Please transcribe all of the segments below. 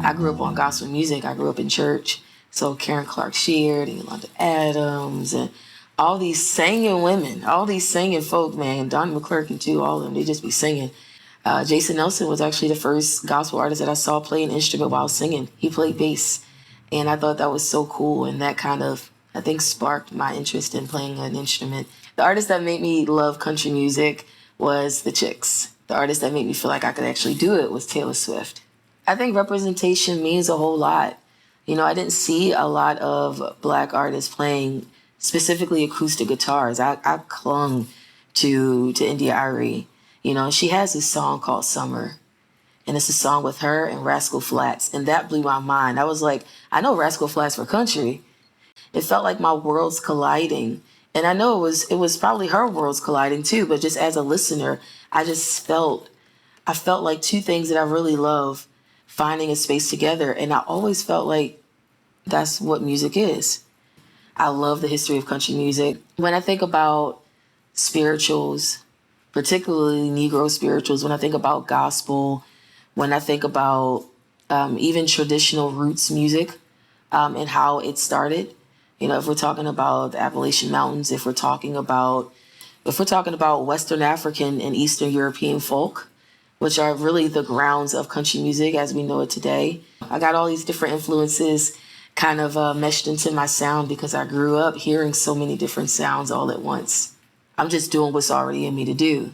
I grew up on gospel music. I grew up in church. So Karen Clark Sheard and Yolanda Adams and all these singing women, all these singing folk, man, Donnie McClurkin too, all of them, they just be singing. Jason Nelson was actually the first gospel artist that I saw play an instrument while singing. He played bass. And I thought that was so cool. And that kind of, I think, sparked my interest in playing an instrument. The artist that made me love country music was the Chicks. The artist that made me feel like I could actually do it was Taylor Swift. I think representation means a whole lot. You know, I didn't see a lot of Black artists playing specifically acoustic guitars. I clung to India Arie. You know, she has this song called Summer. And it's a song with her and Rascal Flatts. And that blew my mind. I was like, I know Rascal Flatts for country. It felt like my worlds colliding. And I know it was probably her worlds colliding too, but just as a listener, I felt like two things that I really love finding a space together. And I always felt like that's what music is. I love the history of country music. When I think about spirituals, particularly Negro spirituals, when I think about gospel, when I think about even traditional roots music and how it started, you know, if we're talking about the Appalachian Mountains, if we're talking about Western African and Eastern European folk, which are really the grounds of country music as we know it today. I got all these different influences kind of meshed into my sound because I grew up hearing so many different sounds all at once. I'm just doing what's already in me to do.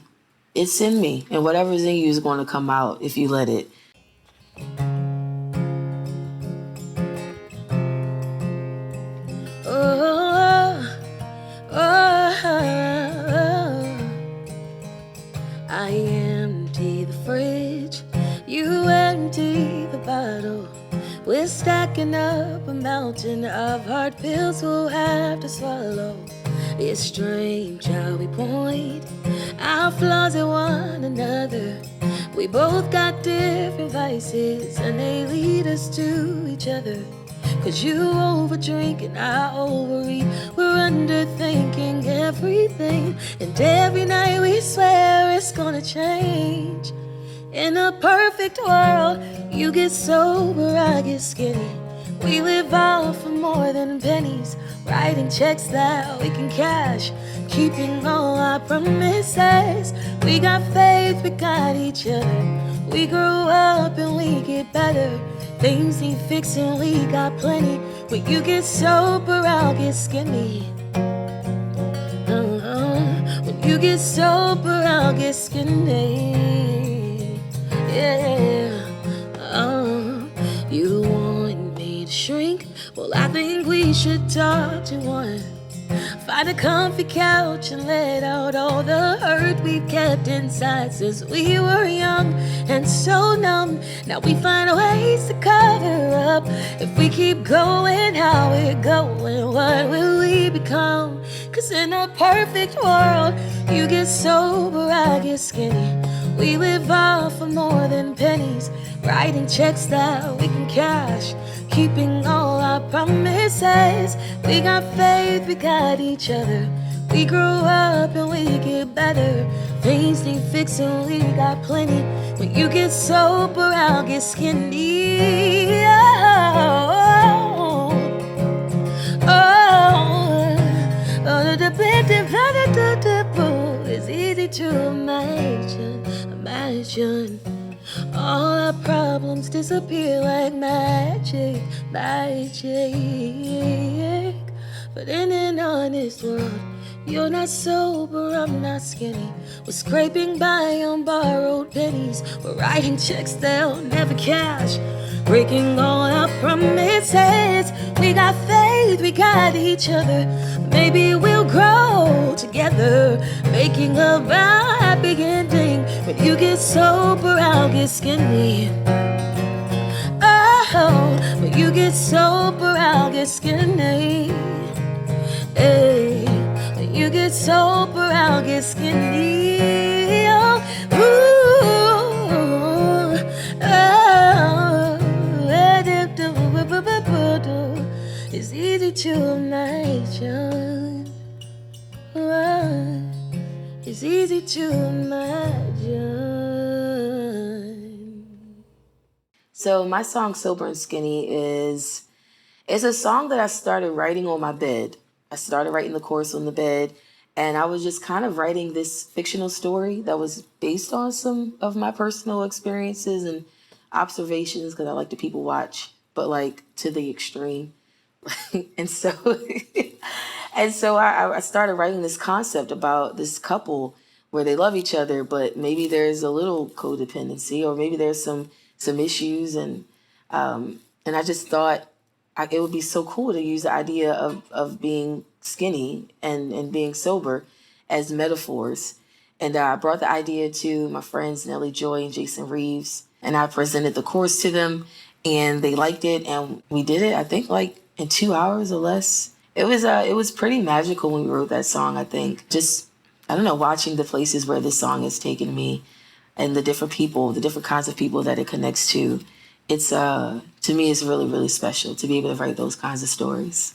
It's in me, and whatever's in you is going to come out if you let it. I empty the fridge, you empty the bottle. We're stacking up a mountain of hard pills we'll have to swallow. It's strange how we point our flaws at one another. We both got different vices and they lead us to each other. Cause you overdrink and I overeat. We're underthinking everything, and every night we swear it's gonna change. In a perfect world, you get sober, I get skinny. We live off for more than pennies, writing checks that we can cash, keeping all our promises. We got faith, we got each other. We grew up and we get better. Things need fixing, we got plenty. When you get sober, I'll get skinny. When you get sober, I'll get skinny. Yeah. You want me to shrink? Well, I think we should talk to one. Find a comfy couch and let out all the hurt we've kept inside since we were young and so numb. Now we find ways to cover up. If we keep going how we're going, what will we become? Cause in a perfect world, you get sober, I get skinny. We live off for more than pennies, writing checks that we can cash, keeping all our promises. We got faith, we got each other. We grew up and we get better. Things need fixing, we got plenty. When you get sober, I'll get skinny. It's easy to imagine all our problems disappear like magic. But in an honest world, you're not sober, I'm not skinny. We're scraping by on borrowed pennies. We're writing checks they'll never cash, breaking all our promises. We got faith, we got each other. Maybe we'll grow together, making a happy ending. When you get sober, I'll get skinny. Oh, when you get sober, I'll get skinny. Hey, when you get sober, I'll get skinny. Oh, ooh, it's easy to imagine. It's easy to imagine. So my song Sober and Skinny it's a song that I started writing on my bed. I started writing the chorus on the bed, and I was just kind of writing this fictional story that was based on some of my personal experiences and observations, because I like to people watch, but like to the extreme. and so I started writing this concept about this couple where they love each other, but maybe there's a little codependency, or maybe there's some issues, and I just thought it would be so cool to use the idea of being skinny and being sober as metaphors. And I brought the idea to my friends Nellie Joy and Jason Reeves, and I presented the chorus to them, and they liked it, and we did it, I think, like in 2 hours or less. It was pretty magical when we wrote that song, I think. Just, I don't know, watching the places where this song has taken me and the different people, the different kinds of people that it connects to. It's, to me, it's really, really special to be able to write those kinds of stories.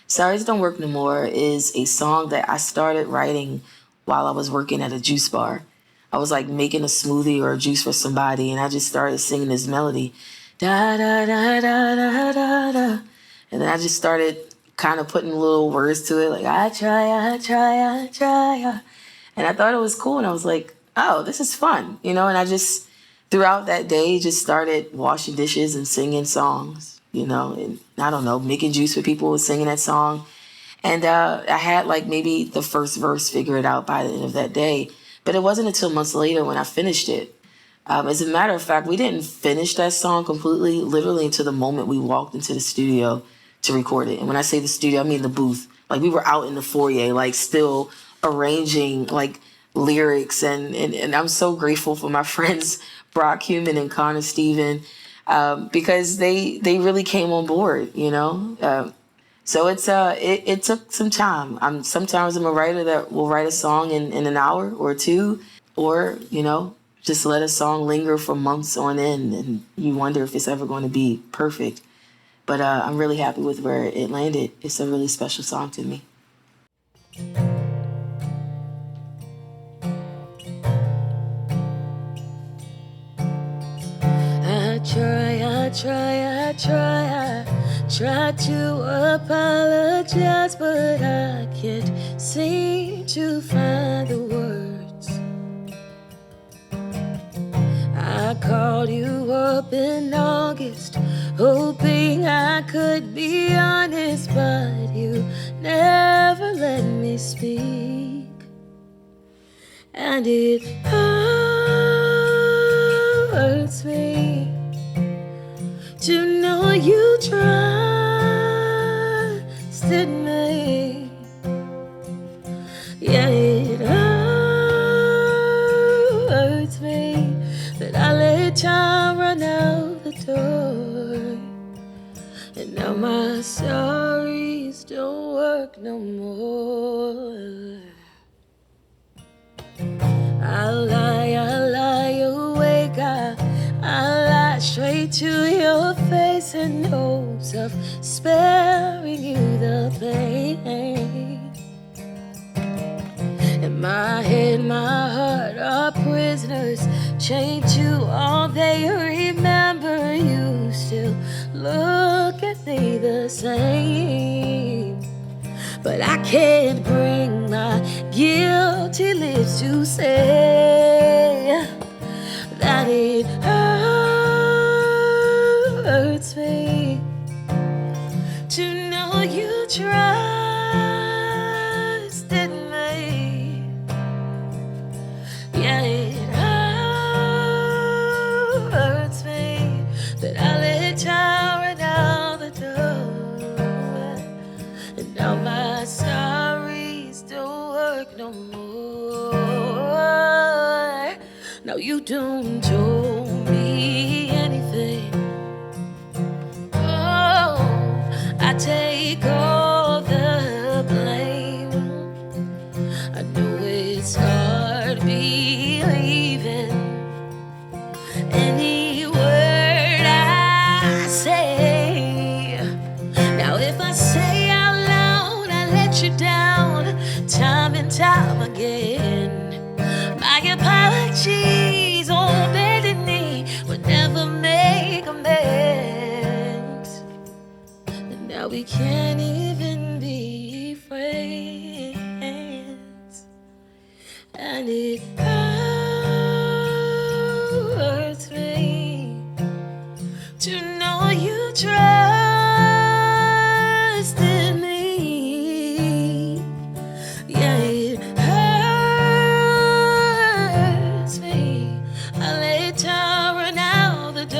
Sorries Don't Work No More is a song that I started writing while I was working at a juice bar. I was like making a smoothie or a juice for somebody, and I just started singing this melody. Da da da da da da da. And then I just started kind of putting little words to it, like I try. And I thought it was cool, and I was like, oh, this is fun, and I just, throughout that day, just started washing dishes and singing songs, and I don't know, making juice for people, singing that song. And I had like maybe the first verse figured out by the end of that day, but it wasn't until months later when I finished it. As a matter of fact, we didn't finish that song completely, literally until the moment we walked into the studio to record it. And when I say the studio, I mean the booth. Like, we were out in the foyer, like still arranging like lyrics, and I'm so grateful for my friends Brock Human and Connor Steven, because they really came on board, so it took some time. Sometimes I'm a writer that will write a song in an hour or two, or just let a song linger for months on end, and you wonder if it's ever going to be perfect. But I'm really happy with where it landed. It's a really special song to me. I try to apologize, but I can't seem to find the words. I called you up in August, hoping I could be honest, but you never let me speak. And it hurts me to know you trusted me. Yeah, it hurts me that I let time run out the door, and now my sorries don't work no more. I lie awake, I lie straight to your face in hopes of sparing you the pain. And my head, my heart are prisoners, chained to all they remember. You still look at me the same, but I can't bring my guilty lips to say that it hurts me to know you trusted me. Yeah, it hurts me that I let time run out the door, and now my sorries don't work no more. Now you don't owe me anything. Oh, I take all the blame. I know it's hard believing any word I say. Now if I say out loud I let you down time and time again, my apologies on bended knee would never make a we can't even be friends. And it hurts me to know you trusted me. Yeah, it hurts me. I laid down, run out the door,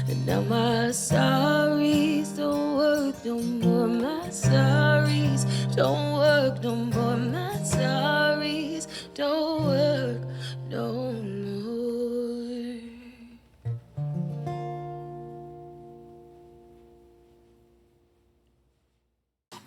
and now my sorries don't work no more. My sorries don't work no more. My sorries don't work no more.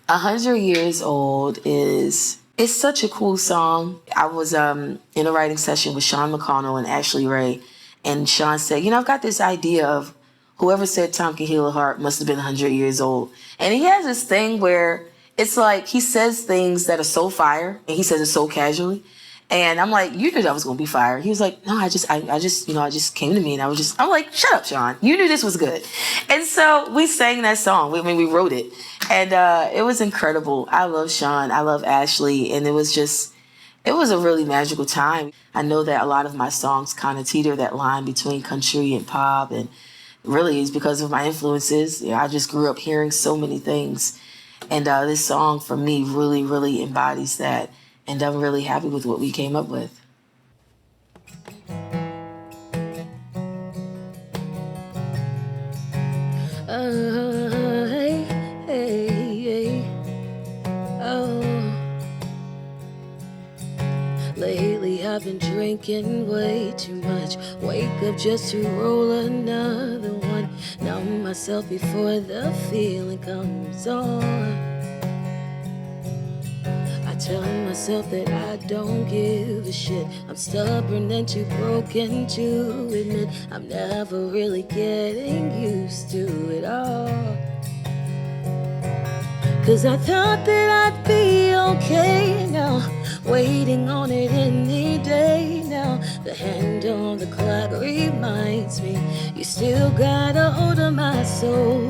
100 Years Old it's such a cool song. I was in a writing session with Sean McConnell and Ashley Ray, and Sean said, I've got this idea of whoever said time can heal a heart must have been 100 years old. And he has this thing where it's like he says things that are so fire, and he says it so casually. And I'm like, you knew that was going to be fire. He was like, no, I just came to me, and I'm like, shut up, Sean. You knew this was good. And so we sang that song. We wrote it. And it was incredible. I love Sean. I love Ashley. And it was a really magical time. I know that a lot of my songs kind of teeter that line between country and pop. And really it's because of my influences. I just grew up hearing so many things. And this song for me really, really embodies that. And I'm really happy with what we came up with. Lately I've been drinking way too much. Wake up just to roll another one. Numb myself before the feeling comes on. I tell myself that I don't give a shit. I'm stubborn and too broken to admit I'm never really getting used to it all. 'Cause I thought that I'd be okay now, waiting on it any day now. The hand on the clock reminds me you still got a hold of my soul.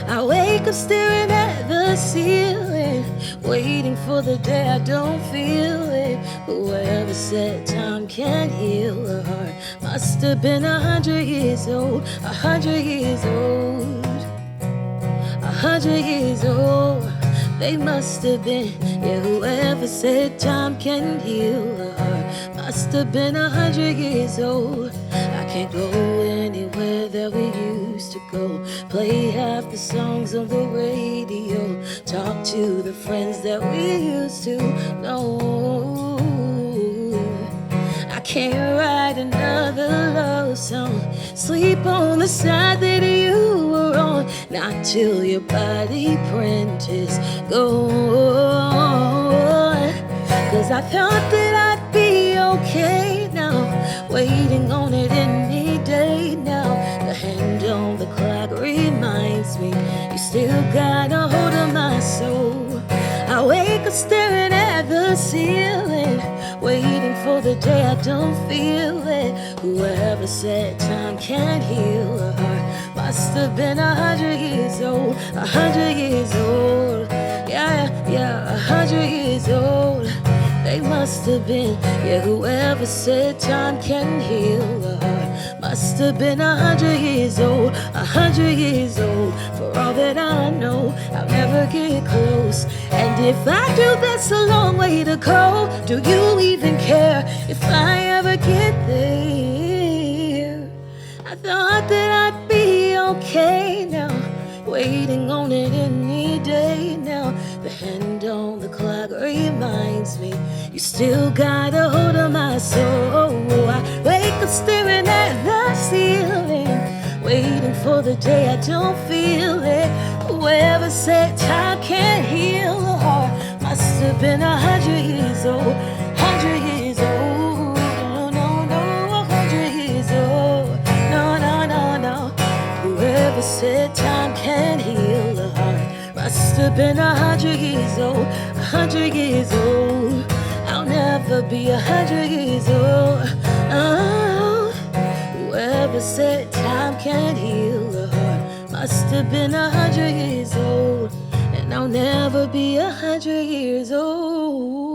I wake up staring at the ceiling, waiting for the day I don't feel it. Whoever said time can't heal a heart must have been 100 years old, 100 years old, 100 years old. They must have been, yeah, whoever said time can heal a heart must have been 100 years old. I can't go anywhere that we used to go, play half the songs on the radio, talk to the friends that we used to know. I can't write another love song, sleep on the side that you were on, not till your body print is gone. 'Cause I thought that I'd be okay now, waiting on it any day now. The hand on the clock reminds me you still got a hold of my soul. I wake up staring at the ceiling, waiting for the day I don't feel it. Whoever said time can't heal a heart must have been 100 years old, 100 years old. Yeah, 100 years old. They must have been, yeah, whoever said time can heal a heart must have been 100 years old, 100 years old. For all that I know, I'll never get close. And if I do, that's a long way to go. Do you even care if I ever get there? I thought that I'd be okay now, waiting on it any day now. The hand on the clock reminds me you still got a hold of my soul. I wake up staring at the ceiling, waiting for the day I don't feel it. Whoever said time can't heal a heart must have been 100 years old, 100 years old. No, 100 years old. No. Whoever said time can't heal a heart must have been 100 years old, 100 years old. I'll never be 100 years old. Oh, whoever said time can't heal a heart Must have been 100 years old, and I'll never be 100 years old.